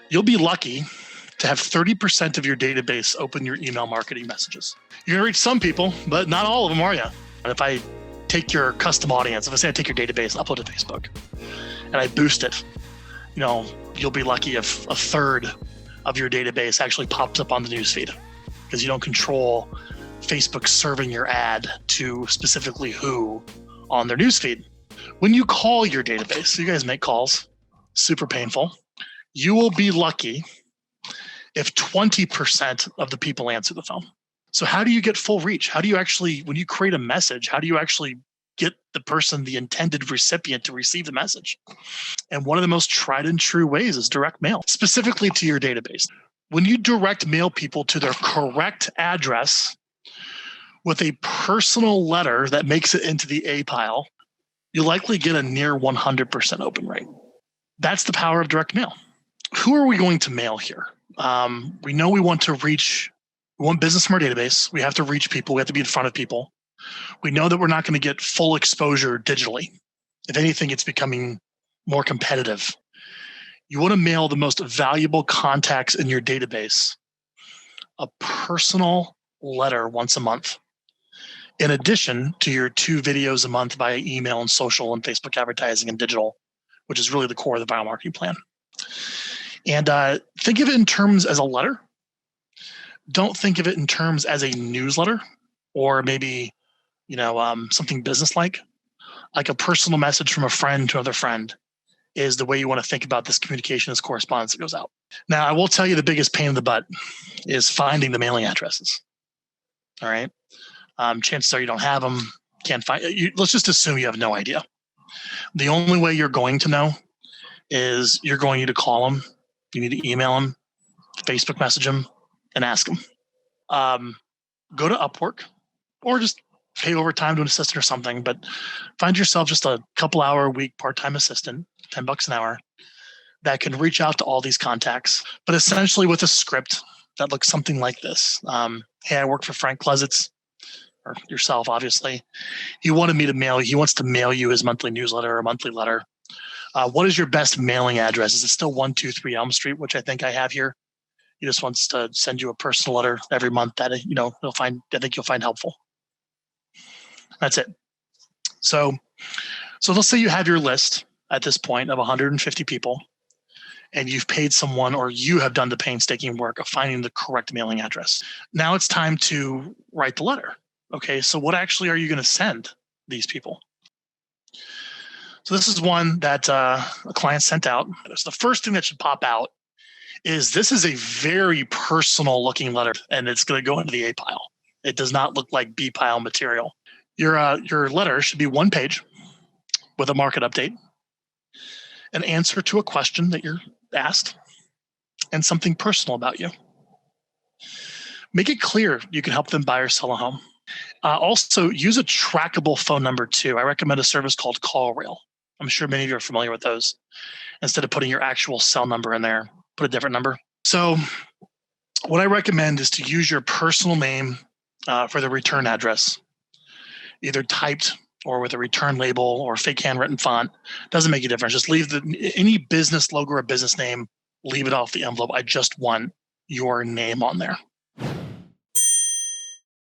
You'll be lucky to have 30% of your database open your email marketing messages. You're gonna reach some people, but not all of them, are you? And if I take your custom audience, if I say I take your database and upload it to Facebook and I boost it, you'll be lucky if a third of your database actually pops up on the newsfeed, because you don't control Facebook serving your ad to specifically who on their newsfeed. When you call your database, so you guys make calls, super painful, you will be lucky if 20% of the people answer the phone. So how do you get full reach? How do you actually, when you create a message, how do you actually get the person, the intended recipient, to receive the message? And one of the most tried and true ways is direct mail, specifically to your database. When you direct mail people to their correct address with a personal letter that makes it into the A pile, you likely get a near 100% open rate. That's the power of direct mail. Who are we going to mail here? We know we want business from our database. We have to reach people. We have to be in front of people. We know that we're not going to get full exposure digitally. If anything, it's becoming more competitive. You want to mail the most valuable contacts in your database a personal letter once a month, in addition to your 2 videos a month via email and social and Facebook advertising and digital, which is really the core of the Vyral Marketing plan. And think of it in terms as a letter. Don't think of it in terms as a newsletter or maybe, something business-like. Like a personal message from a friend to another friend is the way you want to think about this communication, this correspondence that goes out. Now, I will tell you the biggest pain in the butt is finding the mailing addresses. All right. Chances are you don't have them, can't find. Let's just assume you have no idea. The only way you're going to know is you're going to need to call them. You need to email them, Facebook message them, and ask them. Go to Upwork or just pay overtime to an assistant or something, but find yourself just a couple hour a week part-time assistant, $10 an hour, that can reach out to all these contacts, but essentially with a script that looks something like this. Hey, I work for Frank Klesitz, or yourself, obviously. He wants to mail you his monthly newsletter or monthly letter. What is your best mailing address? Is it still 123 Elm Street, which I think I have here? He just wants to send you a personal letter every month that you'll find helpful. That's it. So let's say you have your list at this point of 150 people, and you've paid someone, or you have done the painstaking work of finding the correct mailing address. Now it's time to write the letter. Okay, so what actually are you going to send these people? So this is one that a client sent out. So the first thing that should pop out is this is a very personal looking letter, and it's going to go into the A pile. It does not look like B pile material. Your letter should be 1 page with a market update, an answer to a question that you're asked, and something personal about you. Make it clear you can help them buy or sell a home. Also, use a trackable phone number too. I recommend a service called CallRail. I'm sure many of you are familiar with those. Instead of putting your actual cell number in there, put a different number. So what I recommend is to use your personal name for the return address, either typed or with a return label or fake handwritten font. Doesn't make a difference. Just leave any business logo or business name, leave it off the envelope. I just want your name on there.